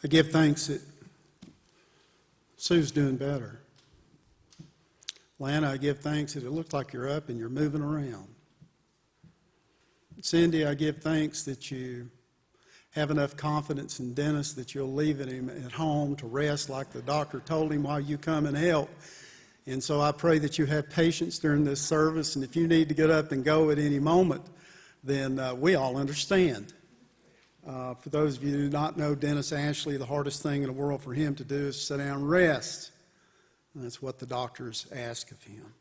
I give thanks that Sue's doing better. Lana, I give thanks that it looks like you're up and you're moving around. Cindy, I give thanks that you have enough confidence in Dennis that you'll leave him at home to rest like the doctor told him while you come and help. And so I pray that you have patience during this service, and if you need to get up and go at any moment, then we all understand. For those of you who do not know Dennis Ashley, the hardest thing in the world for him to do is sit down and rest. And that's what the doctors ask of him.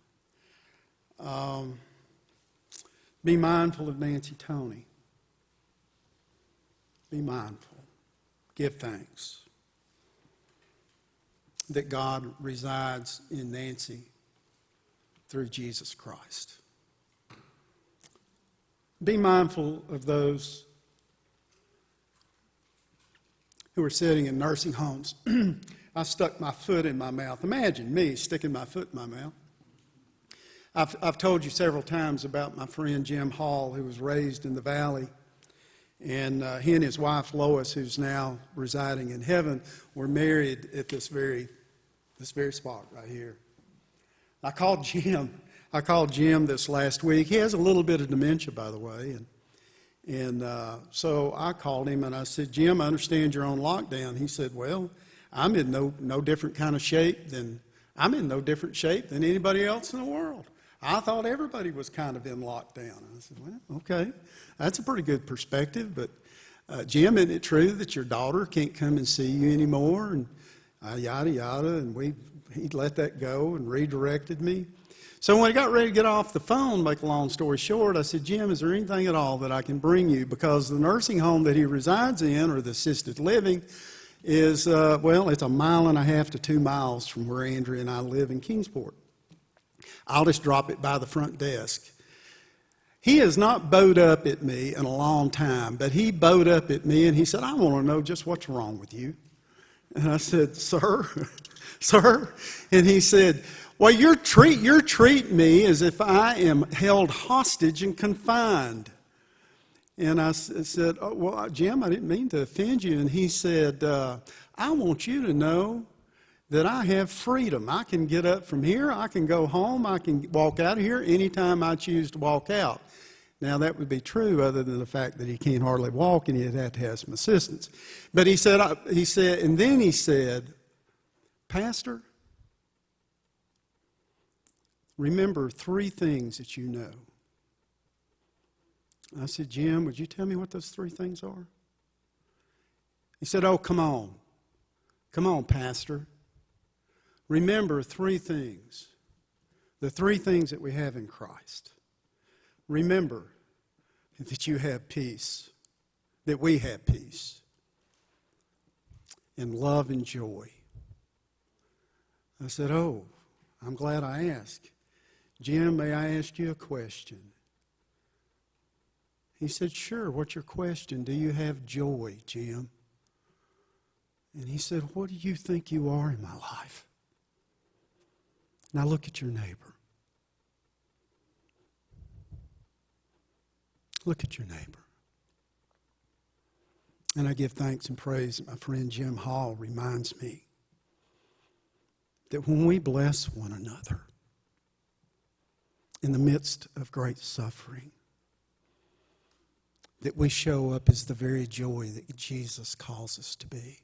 Be mindful of Nancy Tony. Be mindful. Give thanks that God resides in Nancy through Jesus Christ. Be mindful of those who are sitting in nursing homes. I stuck my foot in my mouth. Imagine me sticking my foot in my mouth. I've told you several times about my friend Jim Hall, who was raised in the valley. And he and his wife Lois, who's now residing in heaven, were married at this very spot right here. I called Jim this last week. He has a little bit of dementia, by the way, and so I called him and I said, Jim, I understand you're on lockdown. He said, well, I'm in no different kind of shape than anybody else in the world. I thought everybody was kind of in lockdown. I said, well, okay, that's a pretty good perspective, but Jim, isn't it true that your daughter can't come and see you anymore? And yada, yada, and he let that go and redirected me. So when I got ready to get off the phone, make a long story short, I said, Jim, is there anything at all that I can bring you? Because the nursing home that he resides in, or the assisted living, is, it's 1.5 miles to 2 miles from where Andrea and I live in Kingsport. I'll just drop it by the front desk. He has not bowed up at me in a long time, but he bowed up at me and he said, I want to know just what's wrong with you. And I said, sir? And he said, well, you're treating me as if I am held hostage and confined. And I said, oh, well, Jim, I didn't mean to offend you. And he said, I want you to know that I have freedom. I can get up from here. I can go home. I can walk out of here anytime I choose to walk out. Now, that would be true other than the fact that he can't hardly walk and he'd have to have some assistance. But he said, and then he said, Pastor, remember 3 things that you know. I said, Jim, would you tell me what those 3 things are? He said, oh, come on. Come on, Pastor. Remember 3 things. The 3 things that we have in Christ. Remember that you have peace, that we have peace, and love and joy. I said, oh, I'm glad I asked. Jim, may I ask you a question? He said, sure, what's your question? Do you have joy, Jim? And he said, what do you think you are in my life? Now look at your neighbor. Look at your neighbor. And I give thanks and praise that my friend Jim Hall reminds me that when we bless one another in the midst of great suffering, that we show up as the very joy that Jesus calls us to be.